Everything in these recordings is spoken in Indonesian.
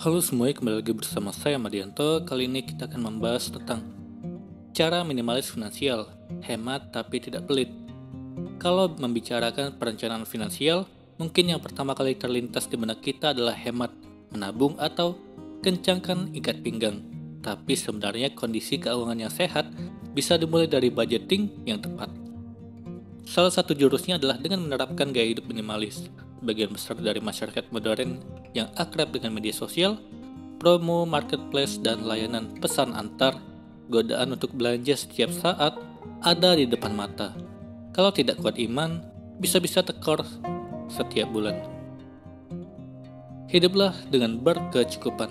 Halo semuanya, kembali lagi bersama saya Madianto. Kali ini kita akan membahas tentang cara minimalis finansial, hemat tapi tidak pelit. Kalau membicarakan perencanaan finansial, mungkin yang pertama kali terlintas di benak kita adalah hemat, menabung atau kencangkan ikat pinggang. Tapi sebenarnya kondisi keuangan yang sehat bisa dimulai dari budgeting yang tepat. Salah satu jurusnya adalah dengan menerapkan gaya hidup minimalis. Sebagian besar dari masyarakat modern yang akrab dengan media sosial, promo, marketplace, dan layanan pesan antar, godaan untuk belanja setiap saat ada di depan mata. Kalau tidak kuat iman, bisa-bisa tekor setiap bulan. Hiduplah dengan berkecukupan.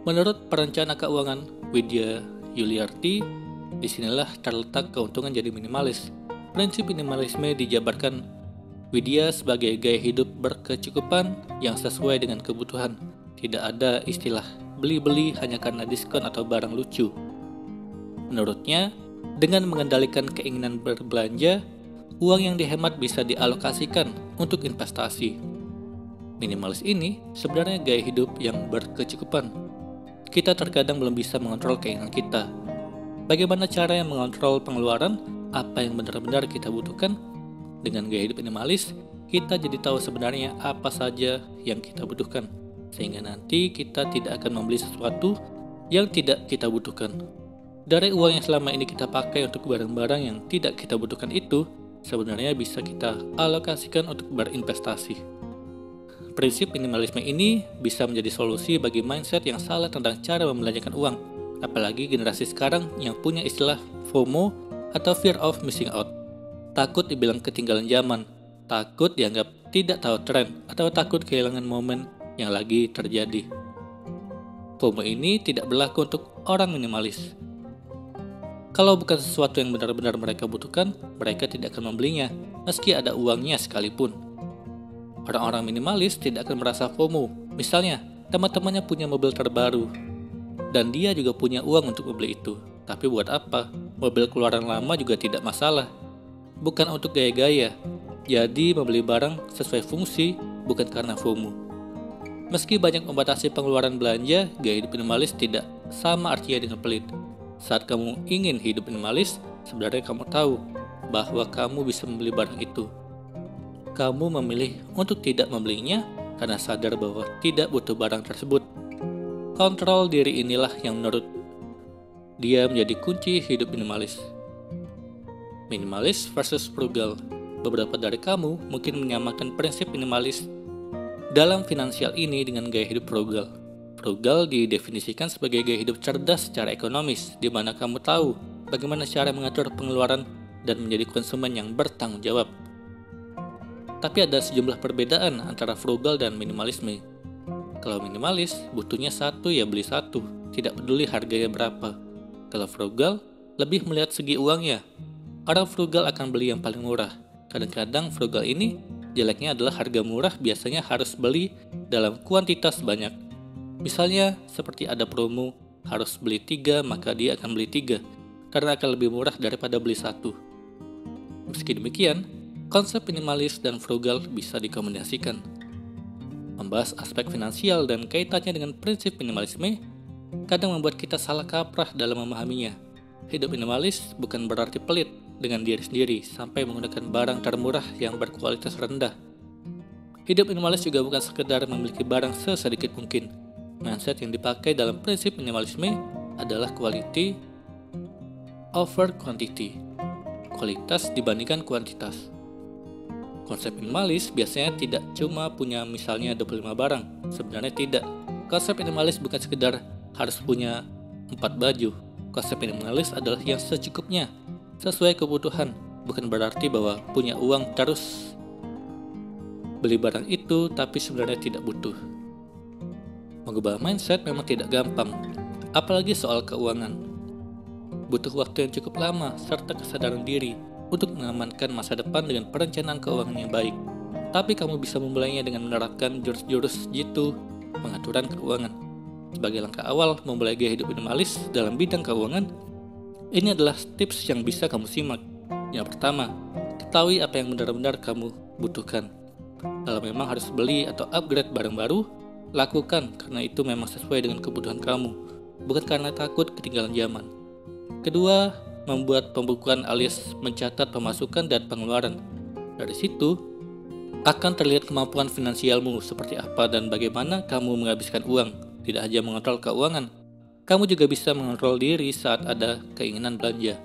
Menurut perencana keuangan Widya Yuliarti, disinilah terletak keuntungan jadi minimalis. Prinsip minimalisme dijabarkan Widya sebagai gaya hidup berkecukupan yang sesuai dengan kebutuhan. Tidak ada istilah beli-beli hanya karena diskon atau barang lucu. Menurutnya, dengan mengendalikan keinginan berbelanja, uang yang dihemat bisa dialokasikan untuk investasi. Minimalis ini sebenarnya gaya hidup yang berkecukupan. Kita terkadang belum bisa mengontrol keinginan kita. Bagaimana cara yang mengontrol pengeluaran? Apa yang benar-benar kita butuhkan? Dengan gaya hidup minimalis, kita jadi tahu sebenarnya apa saja yang kita butuhkan, sehingga nanti kita tidak akan membeli sesuatu yang tidak kita butuhkan. Dari uang yang selama ini kita pakai untuk barang-barang yang tidak kita butuhkan itu, sebenarnya bisa kita alokasikan untuk berinvestasi. Prinsip minimalisme ini bisa menjadi solusi bagi mindset yang salah tentang cara membelanjakan uang, apalagi generasi sekarang yang punya istilah FOMO atau Fear of Missing Out. Takut dibilang ketinggalan zaman, takut dianggap tidak tahu tren, atau takut kehilangan momen yang lagi terjadi. FOMO ini tidak berlaku untuk orang minimalis. Kalau bukan sesuatu yang benar-benar mereka butuhkan, mereka tidak akan membelinya, meski ada uangnya sekalipun. Orang-orang minimalis tidak akan merasa FOMO. Misalnya, teman-temannya punya mobil terbaru, dan dia juga punya uang untuk membeli itu. Tapi buat apa? Mobil keluaran lama juga tidak masalah. Bukan untuk gaya-gaya. Jadi membeli barang sesuai fungsi, bukan karena FOMO. Meski banyak membatasi pengeluaran belanja, gaya hidup minimalis tidak sama artinya dengan pelit. Saat kamu ingin hidup minimalis, sebenarnya kamu tahu bahwa kamu bisa membeli barang itu. Kamu memilih untuk tidak membelinya karena sadar bahwa tidak butuh barang tersebut. Kontrol diri inilah yang menurut dia menjadi kunci hidup minimalis. Minimalis versus frugal. Beberapa dari kamu mungkin menyamakan prinsip minimalis dalam finansial ini dengan gaya hidup frugal. Frugal didefinisikan sebagai gaya hidup cerdas secara ekonomis, di mana kamu tahu bagaimana cara mengatur pengeluaran dan menjadi konsumen yang bertanggung jawab. Tapi ada sejumlah perbedaan antara frugal dan minimalisme. Kalau minimalis, butuhnya satu ya beli satu, tidak peduli harganya berapa. Kalau frugal, lebih melihat segi uangnya. Orang frugal akan beli yang paling murah. Kadang-kadang frugal ini, jeleknya adalah harga murah biasanya harus beli dalam kuantitas banyak. Misalnya, seperti ada promo, harus beli 3, maka dia akan beli 3, karena akan lebih murah daripada beli 1. Meski demikian, konsep minimalis dan frugal bisa dikombinasikan. Membahas aspek finansial dan kaitannya dengan prinsip minimalisme kadang membuat kita salah kaprah dalam memahaminya. Hidup minimalis bukan berarti pelit dengan diri sendiri sampai menggunakan barang termurah yang berkualitas rendah. Hidup minimalis juga bukan sekedar memiliki barang sesedikit mungkin. Mindset yang dipakai dalam prinsip minimalisme adalah quality over quantity. Kualitas dibandingkan kuantitas. Konsep minimalis biasanya tidak cuma punya misalnya 25 barang. Sebenarnya tidak. Konsep minimalis bukan sekedar harus punya 4 baju. Konsep minimalis adalah yang secukupnya, sesuai kebutuhan. Bukan berarti bahwa punya uang terus beli barang itu tapi sebenarnya tidak butuh. Mengubah mindset memang tidak gampang, apalagi soal keuangan. Butuh waktu yang cukup lama serta kesadaran diri untuk mengamankan masa depan dengan perencanaan keuangan yang baik. Tapi kamu bisa memulainya dengan menerapkan jurus-jurus jitu pengaturan keuangan. Sebagai langkah awal memulai gaya hidup minimalis dalam bidang keuangan, ini adalah tips yang bisa kamu simak. Yang pertama, ketahui apa yang benar-benar kamu butuhkan. Kalau memang harus beli atau upgrade barang baru, Lakukan karena itu memang sesuai dengan kebutuhan kamu, bukan karena takut ketinggalan zaman. Kedua, membuat pembukuan alias mencatat pemasukan dan pengeluaran. Dari situ, akan terlihat kemampuan finansialmu seperti apa dan bagaimana kamu menghabiskan uang. Tidak hanya mengontrol keuangan, kamu juga bisa mengontrol diri saat ada keinginan belanja.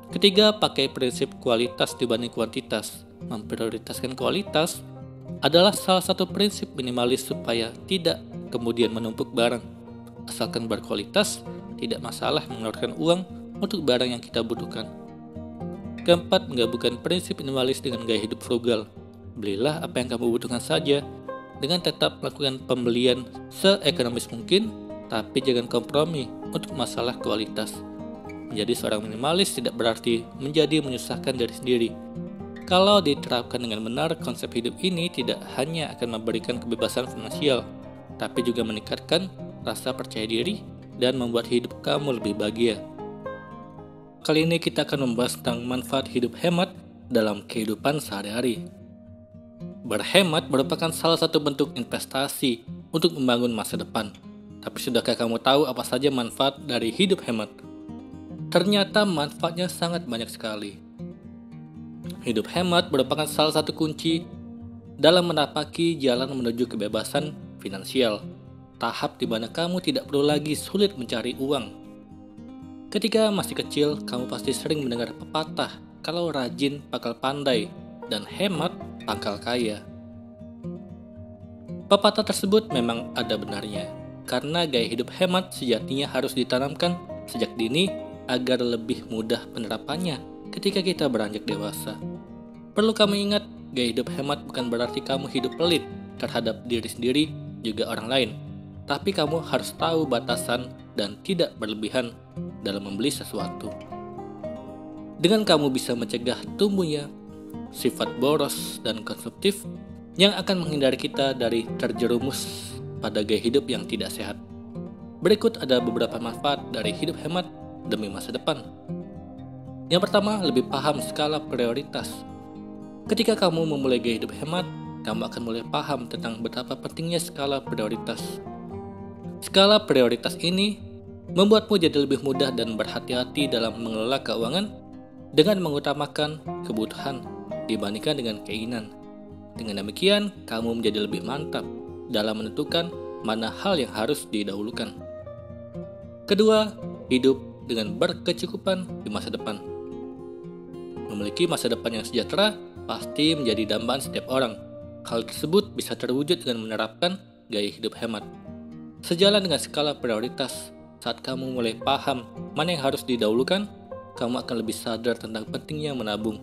Ketiga, pakai prinsip kualitas dibanding kuantitas. Memprioritaskan kualitas adalah salah satu prinsip minimalis supaya tidak kemudian menumpuk barang. Asalkan berkualitas, tidak masalah mengeluarkan uang untuk barang yang kita butuhkan. Keempat, menggabungkan prinsip minimalis dengan gaya hidup frugal. Belilah apa yang kamu butuhkan saja, dengan tetap melakukan pembelian seekonomis mungkin, tapi jangan kompromi untuk masalah kualitas. Menjadi seorang minimalis tidak berarti menjadi menyusahkan diri sendiri. Kalau diterapkan dengan benar, konsep hidup ini tidak hanya akan memberikan kebebasan finansial, tapi juga meningkatkan rasa percaya diri dan membuat hidup kamu lebih bahagia. Kali ini kita akan membahas tentang manfaat hidup hemat dalam kehidupan sehari-hari. Berhemat merupakan salah satu bentuk investasi untuk membangun masa depan. Tapi sudahkah kamu tahu apa saja manfaat dari hidup hemat? Ternyata manfaatnya sangat banyak sekali. Hidup hemat merupakan salah satu kunci dalam menapaki jalan menuju kebebasan finansial. Tahap di mana kamu tidak perlu lagi sulit mencari uang. Ketika masih kecil, kamu pasti sering mendengar pepatah, kalau rajin pangkal pandai, dan hemat pangkal kaya. Pepatah tersebut memang ada benarnya, karena gaya hidup hemat sejatinya harus ditanamkan sejak dini agar lebih mudah penerapannya ketika kita beranjak dewasa. Perlu kamu ingat, gaya hidup hemat bukan berarti kamu hidup pelit terhadap diri sendiri juga orang lain. Tapi kamu harus tahu batasan dan tidak berlebihan dalam membeli sesuatu. Dengan kamu bisa mencegah tumbuhnya sifat boros dan konsumtif yang akan menghindari kita dari terjerumus pada gaya hidup yang tidak sehat. Berikut ada beberapa manfaat dari hidup hemat demi masa depan. Yang pertama, lebih paham skala prioritas. Ketika kamu memulai gaya hidup hemat, kamu akan mulai paham tentang betapa pentingnya skala prioritas. Skala prioritas ini membuatmu jadi lebih mudah dan berhati-hati dalam mengelola keuangan dengan mengutamakan kebutuhan dibandingkan dengan keinginan. Dengan demikian, kamu menjadi lebih mantap dalam menentukan mana hal yang harus didahulukan. Kedua, hidup dengan berkecukupan di masa depan. Memiliki masa depan yang sejahtera pasti menjadi dambaan setiap orang. Hal tersebut bisa terwujud dengan menerapkan gaya hidup hemat. Sejalan dengan skala prioritas, saat kamu mulai paham mana yang harus didahulukan, kamu akan lebih sadar tentang pentingnya menabung.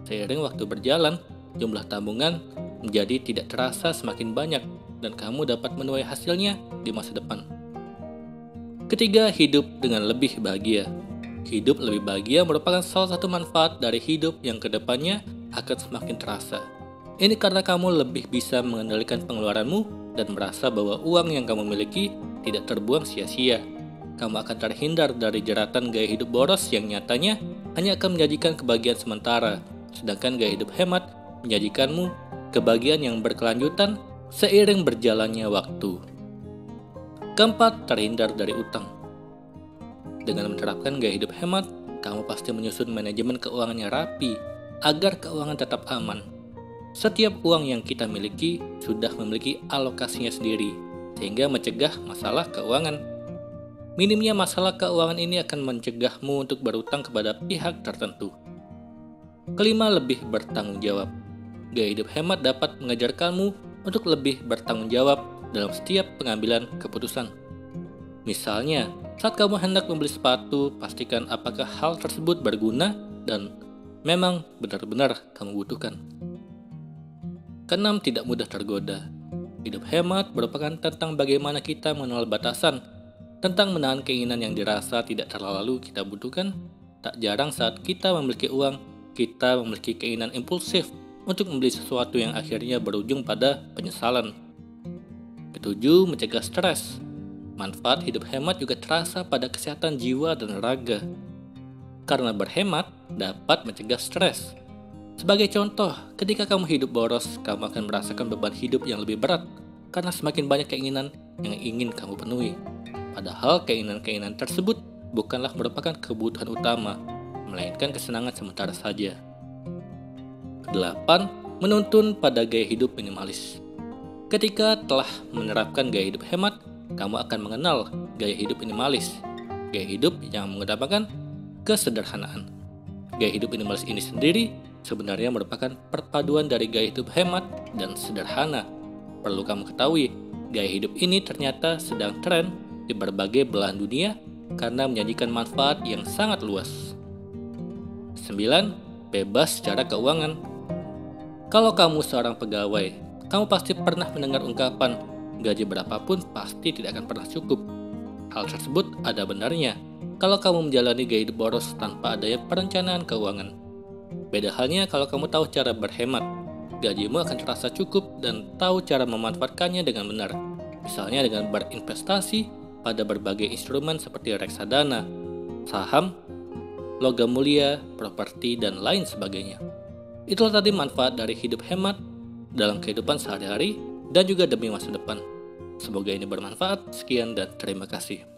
Seiring waktu berjalan, jumlah tabungan menjadi tidak terasa semakin banyak dan kamu dapat menuai hasilnya di masa depan. Ketiga, hidup dengan lebih bahagia. Hidup lebih bahagia merupakan salah satu manfaat dari hidup yang kedepannya akan semakin terasa. Ini karena kamu lebih bisa mengendalikan pengeluaranmu dan merasa bahwa uang yang kamu miliki tidak terbuang sia-sia. Kamu akan terhindar dari jeratan gaya hidup boros yang nyatanya hanya akan menjanjikan kebahagiaan sementara, sedangkan gaya hidup hemat menjanjikanmu kebahagiaan yang berkelanjutan seiring berjalannya waktu. Keempat, terhindar dari utang. Dengan menerapkan gaya hidup hemat, kamu pasti menyusun manajemen keuangannya rapi agar keuangan tetap aman. Setiap uang yang kita miliki sudah memiliki alokasinya sendiri, sehingga mencegah masalah keuangan. Minimnya masalah keuangan ini akan mencegahmu untuk berutang kepada pihak tertentu. Kelima, lebih bertanggung jawab. Gaya hidup hemat dapat mengajarkanmu untuk lebih bertanggung jawab dalam setiap pengambilan keputusan. Misalnya, saat kamu hendak membeli sepatu, pastikan apakah hal tersebut berguna dan memang benar-benar kamu butuhkan. Keenam, tidak mudah tergoda. Hidup hemat merupakan tentang bagaimana kita mengenal batasan, tentang menahan keinginan yang dirasa tidak terlalu kita butuhkan. Tak jarang saat kita memiliki uang, kita memiliki keinginan impulsif untuk membeli sesuatu yang akhirnya berujung pada penyesalan. Ketujuh, mencegah stres. Manfaat hidup hemat juga terasa pada kesehatan jiwa dan raga. Karena berhemat dapat mencegah stres. Sebagai contoh, ketika kamu hidup boros, kamu akan merasakan beban hidup yang lebih berat. karena semakin banyak keinginan yang ingin kamu penuhi. Padahal keinginan-keinginan tersebut bukanlah merupakan kebutuhan utama, melainkan kesenangan sementara saja. 8. Menuntun pada gaya hidup minimalis. Ketika telah menerapkan gaya hidup hemat, kamu akan mengenal gaya hidup minimalis, gaya hidup yang mengedepankan kesederhanaan. Gaya hidup minimalis ini sendiri sebenarnya merupakan perpaduan dari gaya hidup hemat dan sederhana. Perlu kamu ketahui, gaya hidup ini ternyata sedang tren di berbagai belahan dunia karena menyajikan manfaat yang sangat luas. 9. Bebas secara keuangan. Kalau kamu seorang pegawai, kamu pasti pernah mendengar ungkapan, gaji berapapun pasti tidak akan pernah cukup. Hal tersebut ada benarnya kalau kamu menjalani gaya hidup boros tanpa adanya perencanaan keuangan. Beda halnya kalau kamu tahu cara berhemat, gajimu akan terasa cukup dan tahu cara memanfaatkannya dengan benar. Misalnya dengan berinvestasi pada berbagai instrumen seperti reksadana, saham, logam mulia, properti, dan lain sebagainya. Itulah tadi manfaat dari hidup hemat dalam kehidupan sehari-hari dan juga demi masa depan. Semoga ini bermanfaat. Sekian dan terima kasih.